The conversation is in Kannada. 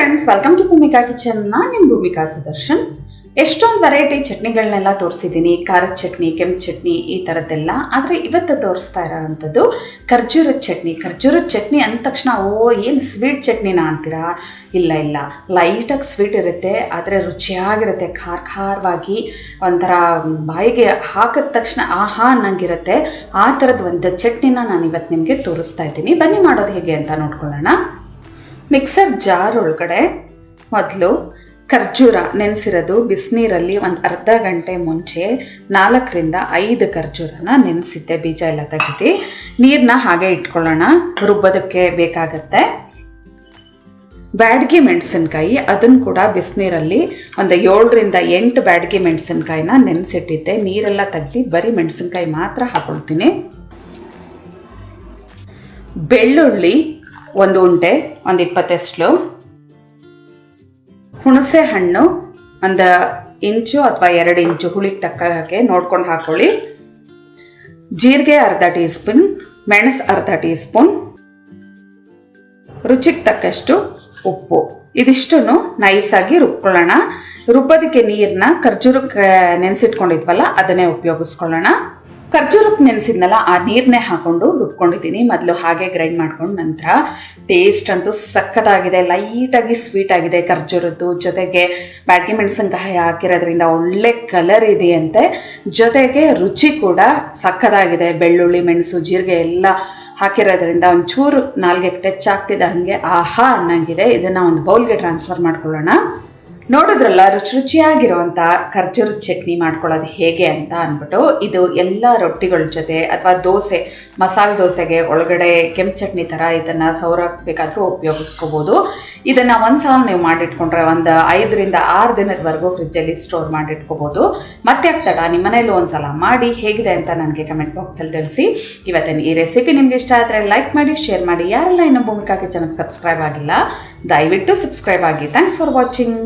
Friends, welcome to Bhoomika kitchen. ನಾನು ನಿಮ್ಮ ಭೂಮಿಕಾ ಸುದರ್ಶನ್. ಎಷ್ಟೊಂದು ವೆರೈಟಿ ಚಟ್ನಿಗಳನ್ನೆಲ್ಲ ತೋರಿಸಿದ್ದೀನಿ. ಖಾರದ ಚಟ್ನಿ, ಕೆಂಪು ಚಟ್ನಿ, ಈ ಥರದ್ದೆಲ್ಲ. ಆದರೆ ಇವತ್ತು ತೋರಿಸ್ತಾ ಇರೋ ಅಂಥದ್ದು ಖರ್ಜೂರದ ಚಟ್ನಿ. ಖರ್ಜೂರದ ಚಟ್ನಿ ಅಂದ ತಕ್ಷಣ ಏನು ಸ್ವೀಟ್ ಚಟ್ನಿನ ಅಂತೀರಾ? ಇಲ್ಲ, ಲೈಟಾಗಿ ಸ್ವೀಟ್ ಇರುತ್ತೆ, ಆದರೆ ರುಚಿಯಾಗಿರುತ್ತೆ. ಖಾರವಾಗಿ ಒಂಥರ ಬಾಯಿಗೆ ಹಾಕಿದ ತಕ್ಷಣ ಆಹಾ ಅನ್ನಂಗಿರುತ್ತೆ. ಆ ಥರದ್ದು ಒಂದು ಚಟ್ನಿನ ನಾನು ಇವತ್ತು ನಿಮಗೆ ತೋರಿಸ್ತಾ ಇದ್ದೀನಿ. ಬನ್ನಿ ಮಾಡೋದು ಹೇಗೆ ಅಂತ ನೋಡ್ಕೊಳ್ಳೋಣ. ಮಿಕ್ಸರ್ ಜಾರ್ ಒಳಗಡೆ ಮೊದಲು ಖರ್ಜೂರ ನೆನೆಸಿರೋದು ಬಿಸಿನೀರಲ್ಲಿ ಒಂದು ಅರ್ಧ ಗಂಟೆ ಮುಂಚೆ 4ರಿಂದ 5 ಖರ್ಜೂರನ ನೆನೆಸಿದ್ದೆ, ಬೀಜ ಎಲ್ಲ ತೆಗೆದು. ನೀರನ್ನ ಹಾಗೆ ಇಟ್ಕೊಳ್ಳೋಣ, ರುಬ್ಬೋದಕ್ಕೆ ಬೇಕಾಗತ್ತೆ. ಬ್ಯಾಡಗಿ ಮೆಣಸಿನ್ಕಾಯಿ, ಅದನ್ನು ಕೂಡ ಬಿಸಿನೀರಲ್ಲಿ ಒಂದು 7ರಿಂದ 8 ಬ್ಯಾಡಗಿ ಮೆಣಸಿನ್ಕಾಯಿನ ನೆನೆಸಿಟ್ಟಿದ್ದೆ. ನೀರೆಲ್ಲ ತೆಗೆದು ಬರೀ ಮೆಣಸಿನ್ಕಾಯಿ ಮಾತ್ರ ಹಾಕೊಳ್ತೀನಿ. ಬೆಳ್ಳುಳ್ಳಿ ಒಂದು ಉಂಟೆ, ಒಂದು 20 ಎಸ್ಳು. ಹುಣಸೆ ಹಣ್ಣು ಒಂದು ಇಂಚು ಅಥವಾ 2 ಇಂಚು, ಹುಳಿಗೆ ತಕ್ಕ ಹಾಗೆ ನೋಡ್ಕೊಂಡು ಹಾಕೊಳ್ಳಿ. ಜೀರಿಗೆ ಅರ್ಧ ಟೀ ಸ್ಪೂನ್, ಮೆಣಸು ಅರ್ಧ ಟೀ ಸ್ಪೂನ್, ರುಚಿಗೆ ತಕ್ಕಷ್ಟು ಉಪ್ಪು. ಇದಿಷ್ಟನ್ನು ನೈಸಾಗಿ ರುಬ್ಕೊಳ್ಳೋಣ. ರುಬ್ಬೋದಕ್ಕೆ ನೀರನ್ನ ಖರ್ಜೂರಕ್ಕೆ ನೆನೆಸಿಟ್ಕೊಂಡಿದ್ವಲ್ಲ ಅದನ್ನೇ ಉಪಯೋಗಿಸ್ಕೊಳ್ಳೋಣ. ಖರ್ಜೂರಕ್ಕೆ ನೆನೆಸಿದ್ನಲ್ಲ ಆ ನೀರನ್ನೇ ಹಾಕೊಂಡು ರುಬ್ಕೊಂಡಿದ್ದೀನಿ. ಮೊದಲು ಹಾಗೆ ಗ್ರೈಂಡ್ ಮಾಡ್ಕೊಂಡು ನಂತರ ಟೇಸ್ಟ್ ಅಂತೂ ಸಕ್ಕತ್ತಾಗಿದೆ. ಲೈಟಾಗಿ ಸ್ವೀಟ್ ಆಗಿದೆ ಖರ್ಜೂರದ್ದು. ಜೊತೆಗೆ ಬ್ಯಾಡಗಿ ಮೆಣಸಿನ್ಕಾಯಿ ಹಾಕಿರೋದ್ರಿಂದ ಒಳ್ಳೆ ಕಲರ್ ಇದೆಯಂತೆ. ಜೊತೆಗೆ ರುಚಿ ಕೂಡ ಸಕ್ಕತ್ತಾಗಿದೆ. ಬೆಳ್ಳುಳ್ಳಿ, ಮೆಣಸು, ಜೀರಿಗೆ ಎಲ್ಲ ಹಾಕಿರೋದ್ರಿಂದ ಒಂಚೂರು ನಾಲ್ಗೆಗೆ ಟಚ್ ಆಗ್ತಿದೆ, ಹಾಗೆ ಆಹಾ ಅನ್ನಂಗಿದೆ. ಇದನ್ನು ಒಂದು ಬೌಲ್ಗೆ ಟ್ರಾನ್ಸ್ಫರ್ ಮಾಡ್ಕೊಳ್ಳೋಣ. ನೋಡಿದ್ರಲ್ಲ ರುಚಿಯಾಗಿರುವಂಥ ಖರ್ಜೂರದ ಚಟ್ನಿ ಮಾಡ್ಕೊಳ್ಳೋದು ಹೇಗೆ ಅಂತ ಅಂದ್ಬಿಟ್ಟು. ಇದು ಎಲ್ಲ ರೊಟ್ಟಿಗಳ ಜೊತೆ ಅಥವಾ ದೋಸೆ, ಮಸಾಲೆ ದೋಸೆಗೆ ಒಳಗಡೆ ಕೆಂಪು ಚಟ್ನಿ ಥರ ಇದನ್ನು ಸೌರಕ್ಕೆ ಬೇಕಾದರೂ ಉಪಯೋಗಿಸ್ಕೋಬೋದು. ಇದನ್ನು ಒಂದ್ಸಲ ನೀವು ಮಾಡಿಟ್ಕೊಂಡ್ರೆ ಒಂದು 5ರಿಂದ 6 ದಿನದವರೆಗೂ ಫ್ರಿಜ್ಜಲ್ಲಿ ಸ್ಟೋರ್ ಮಾಡಿಟ್ಕೋಬೋದು. ಮತ್ತೆ ಆಗ್ತಡ ನಿಮ್ಮ ಮನೇಲೂ ಒಂದ್ಸಲ ಮಾಡಿ ಹೇಗಿದೆ ಅಂತ ನನಗೆ ಕಮೆಂಟ್ ಬಾಕ್ಸಲ್ಲಿ ತಿಳಿಸಿ. ಇವತ್ತಿನ ಈ ರೆಸಿಪಿ ನಿಮ್ಗೆ ಇಷ್ಟ ಆದರೆ ಲೈಕ್ ಮಾಡಿ, ಶೇರ್ ಮಾಡಿ. ಯಾರೆಲ್ಲ ಇನ್ನೂ ಭೂಮಿಕಾ ಕಿಚನ್ಗೆ ಸಬ್ಸ್ಕ್ರೈಬ್ ಆಗಿಲ್ಲ ದಯವಿಟ್ಟು ಸಬ್ಸ್ಕ್ರೈಬ್ ಆಗಿ. Thanks for watching.